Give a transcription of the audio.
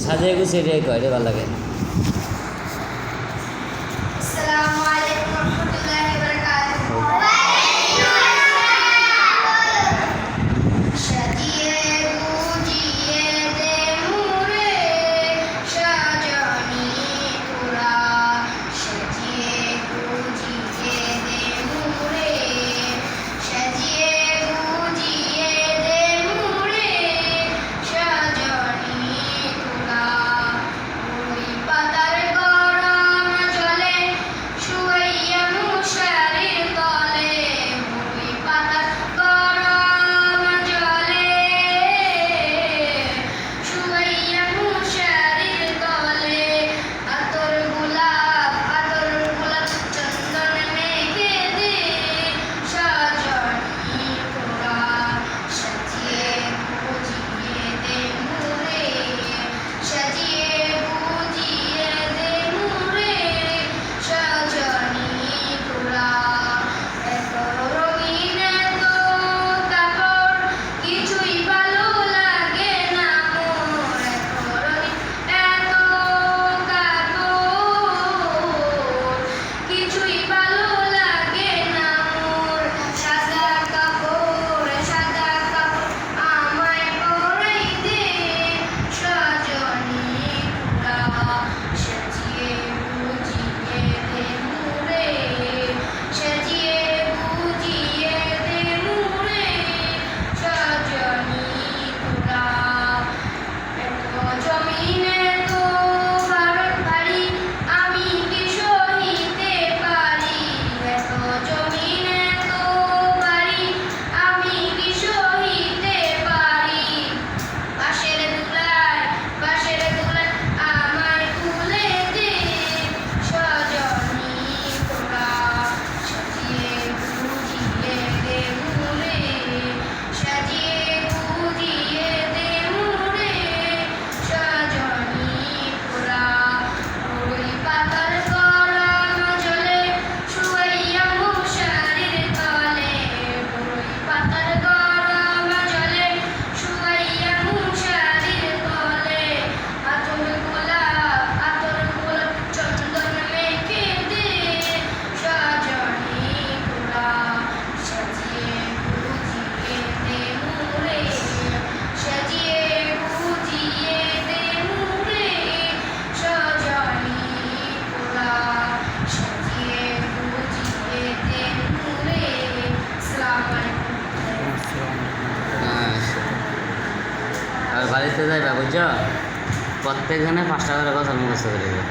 সাজিয়ে গুছিয়ে রে কয় রে ভালো লাগে। আসসালামু আলাইকুম ওয়া রাহমাতুল্লাহি ওয়া বারাকাতুহু। সাজিয়ে গুজিয়ে দে মুরে সাজানি তোরা, সাজিয়ে গুজিয়ে দে মুরে, সাজিয়ে গুজিয়ে দে মুরে সাজানি তোরা। ওই পাতার গরম জলে শুয়াইয়া মশারির তলে, ওই পাতার গরম জলে শুয়াইয়া মশারির তলে। আতর গোলাপ চন্দন মেখে দে সাজানি তোরা, সাজিয়ে গুজিয়ে দে মুরে, সাজিয়ে গুজিয়ে দে মুরে সাজানি তোরা। এত রঙিন এত কাপড় কিছুই ভালো লাগে না মোর, এত রঙিন এত কাপড় কিছুই ভালো লাগে না মোর। সাদা কাপড় আমায় পরাই দে সাজানি তোরা, সাজিয়ে গুজিয়ে দে মুরে, সাজিয়ে গুজিয়ে দে মুরে সাজানি তোরা। এত জমিন এত ভারত ভারী আমি কি সহিতে পারি, এত জমিন এত ভারী আমি কি সহিতে পারি। বাঁশের দুলায় আমায় তুলে দে সাজানি তোরা, সাজিয়ে গুজিয়ে দে মুরে, সাজিয়ে গুজিয়ে দে মুরে সাজানি তোরা। ওই পাতার গরম জলে শুয়াইয়া মশারির তলে, ওই পাতার গরম জলে শুয়াইয়া মশারির তলে। আতর গোলাপ চন্দন মেখে দে সাজানি তোরা, সাজিয়ে গুজিয়ে দে মুরে, সাজিয়ে গুজিয়ে দে মুরে সাজানি তোরা, সাজিয়ে গুজিয়ে দে মুরে। আসসালামু আলাইকুম। আর বাড়িতে যাইবা বুঝছো, প্রত্যেকজনে 5টা করে কথা মুখস্থ করে দেবে।